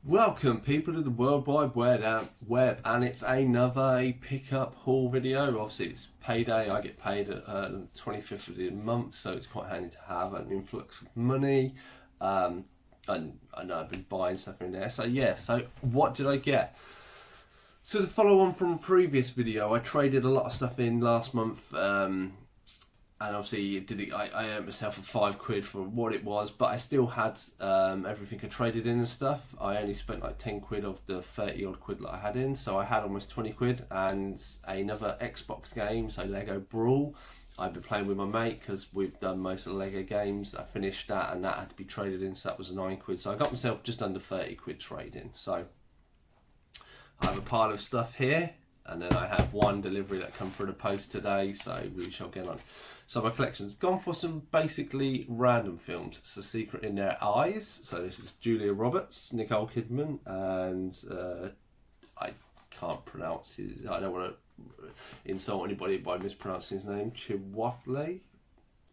Welcome people to the World Wide Web, and it's another pickup haul video. Obviously it's payday, I get paid at the 25th of the month, so it's quite handy to have an influx of money. And I know I've been buying stuff in there, so yeah, so what did I get? So to follow on from a previous video, I traded a lot of stuff in last month, and obviously I earned myself a £5 for what it was, but I still had everything I traded in and stuff. I only spent like 10 quid of the 30 odd quid that I had in, so I had almost 20 quid and another Xbox game, so Lego Brawl. I've been playing with my mate because we've done most of the Lego games. I finished that and that had to be traded in, so that was 9 quid. So I got myself just under 30 quid trading. So I have a pile of stuff here, and then I have one delivery that come through the post today, so we shall get on. So my collection's gone for some basically random films. It's A Secret in Their Eyes. So this is Julia Roberts, Nicole Kidman, and I can't pronounce his, I don't want to insult anybody by mispronouncing his name, Chiwetel,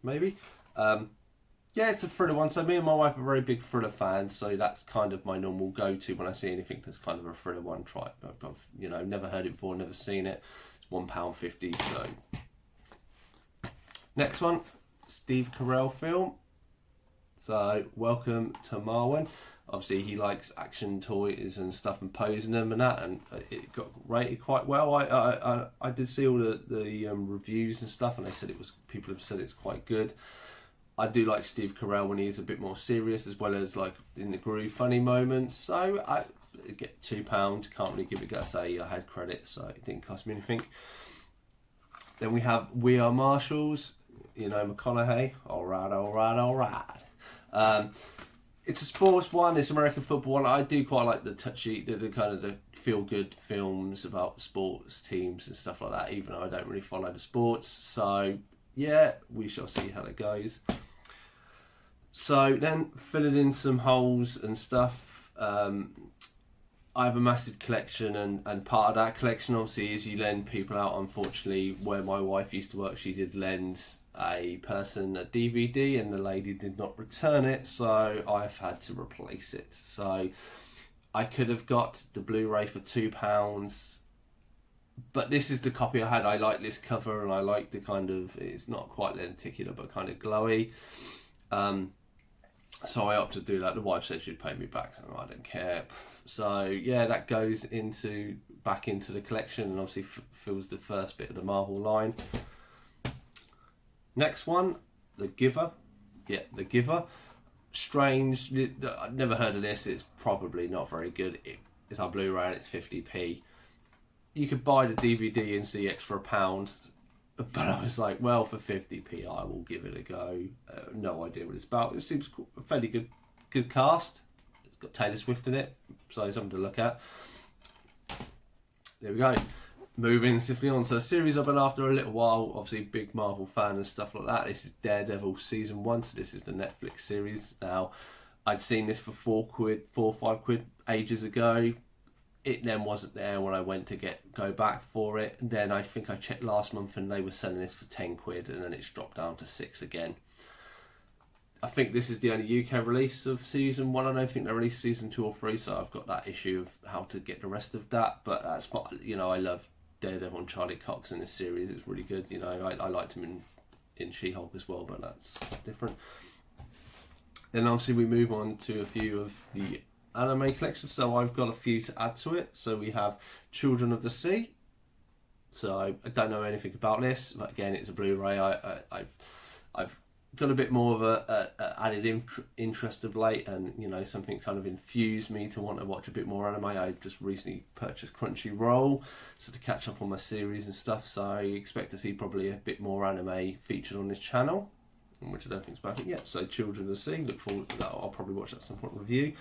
maybe? Yeah, it's a thriller one. So me and my wife are very big thriller fans, so that's kind of my normal go-to when I see anything that's kind of a thriller one. I've never heard it before, never seen it. It's £1.50. So next one, Steve Carell film. So Welcome to Marwen. Obviously he likes action toys and stuff and posing them and that, and it got rated quite well. I did see all the reviews and stuff, and they said people have said it's quite good. I do like Steve Carell when he's a bit more serious, as well as like in the groove funny moments. So I get £2, can't really give it a go. Say I had credit, so it didn't cost me anything. Then we have We Are Marshals, McConaughey. All right. It's a sports one, it's American football one. I do quite like the touchy, the kind of the feel-good films about sports teams and stuff like that, even though I don't really follow the sports. So yeah, we shall see how it goes. So then filling in some holes and stuff. I have a massive collection, and part of that collection obviously is you lend people out. Unfortunately, where my wife used to work, she did lend a person a DVD and the lady did not return it, so I've had to replace it. So I could have got the Blu-ray for £2, but this is the copy I had. I like this cover and I like the kind of, it's not quite lenticular but kind of glowy. So I opted to do that. The wife said she'd pay me back, so I don't care. So yeah, that goes back into the collection, and obviously fills the first bit of the Marvel line. Next one, The Giver. Yeah, The Giver. Strange. I've never heard of this. It's probably not very good. It's our Blu-ray and it's 50p. You could buy the DVD and CX for £1, but I was like, well, for 50p, I will give it a go. No idea what it's about. It seems a fairly good cast. It's got Taylor Swift in it, so something to look at. There we go. Moving swiftly on. So a series I've been after a little while. Obviously, big Marvel fan and stuff like that. This is Daredevil season 1. So this is the Netflix series. Now, I'd seen this for £4 or £5 ages ago. It then wasn't there when I went to go back for it. And then I think I checked last month and they were selling this for 10 quid, and then it's dropped down to 6 again. I think this is the only UK release of season 1. I don't think they released season 2 or 3, so I've got that issue of how to get the rest of that. But that's fine. I love Daredevil and Charlie Cox in this series. It's really good. I liked him in She-Hulk as well, but that's different. Then obviously we move on to a few of the anime collection, so I've got a few to add to it. So we have Children of the Sea. So I don't know anything about this, but again, it's a Blu-ray. I've got a bit more of a added interest of late, and something kind of infused me to want to watch a bit more anime. I just recently purchased Crunchyroll, so to catch up on my series and stuff. So I expect to see probably a bit more anime featured on this channel, which I don't think is about it yet. So Children of the Sea, look forward to that. I'll probably watch that at some point in review.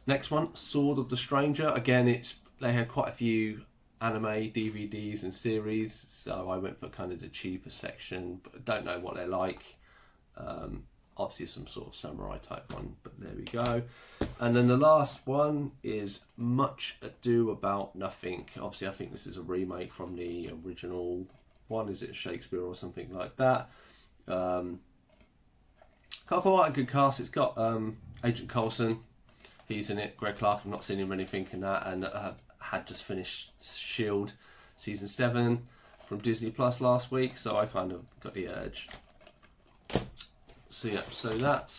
Next one, Sword of the Stranger. Again, they had quite a few anime DVDs and series, so I went for kind of the cheaper section, but I don't know what they're like. Obviously some sort of samurai type one, but there we go. And then the last one is Much Ado About Nothing. Obviously I think this is a remake from the original one. Is it Shakespeare or something like that? Got quite a good cast. It's got Agent Coulson, He's in it. Greg Clark, I've not seen him anything in that, and had just finished Shield season 7 from Disney Plus last week, so I kind of got the urge. So yeah, so that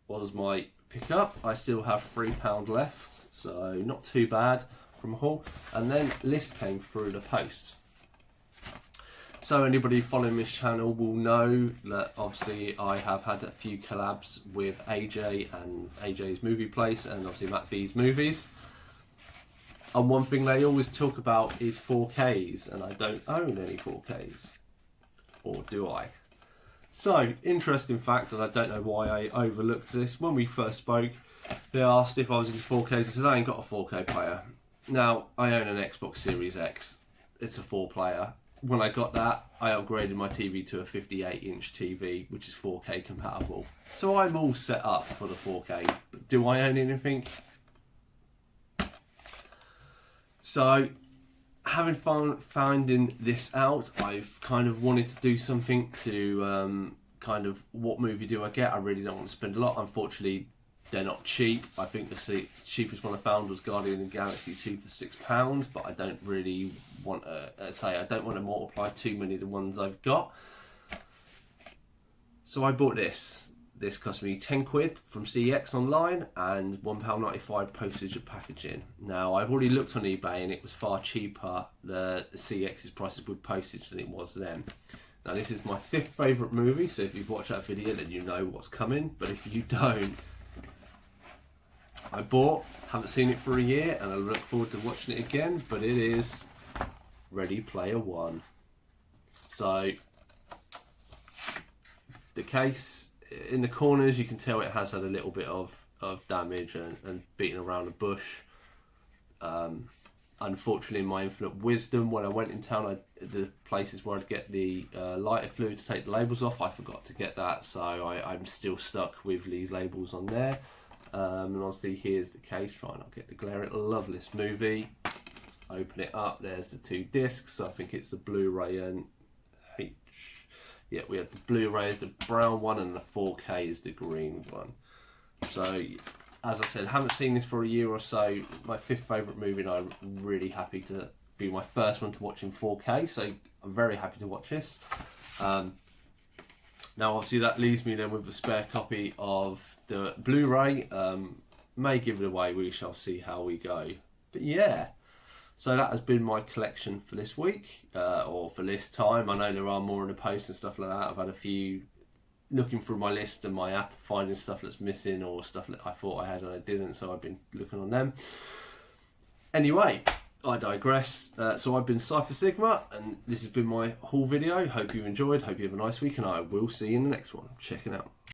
was my pickup. I still have £3 left, so not too bad from a haul. And then list came through the post. So anybody following this channel will know that obviously I have had a few collabs with AJ and AJ's Movie Place and obviously Matt V's Movies. And one thing they always talk about is 4Ks, and I don't own any 4Ks. Or do I? So, interesting fact, and I don't know why I overlooked this. When we first spoke, they asked if I was into 4Ks. I said, I ain't got a 4K player. Now, I own an Xbox Series X. It's a 4-player. When I got that, I upgraded my TV to a 58-inch TV, which is 4K compatible. So I'm all set up for the 4K. But do I own anything? So, having finding this out, I've kind of wanted to do something to kind of, what movie do I get? I really don't want to spend a lot. Unfortunately, they're not cheap. I think the cheapest one I found was Guardian of the Galaxy 2 for £6, but I don't really want to I don't want to multiply too many of the ones I've got. So I bought this. This cost me £10 from CX online and £1.95 postage and packaging. Now, I've already looked on eBay and it was far cheaper, the CX's prices with postage, than it was then. Now, this is my 5th favourite movie, so if you've watched that video then you know what's coming, but if you don't, I haven't seen it for a year and I look forward to watching it again, but it is Ready Player One. So, the case, in the corners you can tell it has had a little bit of damage and beating around the bush. Unfortunately, in my infinite wisdom, when I went in town, the places where I'd get the lighter fluid to take the labels off, I forgot to get that, so I'm still stuck with these labels on there. And obviously here's the case, try not to get the glare. Love this movie. Open it up, there's the 2 discs. So I think it's the Blu-ray and yeah, we had the Blu-ray is the brown one and the 4K is the green one. So, as I said, haven't seen this for a year or so. My 5th favourite movie, and I'm really happy to be my first one to watch in 4K. So, I'm very happy to watch this. Now, obviously, that leaves me then with a spare copy of the Blu-ray. May give it away. We shall see how we go. But yeah. So that has been my collection for this week, or for this time. I know there are more in the post and stuff like that. I've had a few looking through my list and my app, finding stuff that's missing or stuff that I thought I had and I didn't, so I've been looking on them. Anyway, I digress. So I've been Cypher Sigma, and this has been my haul video. Hope you enjoyed, hope you have a nice week, and I will see you in the next one. Check it out.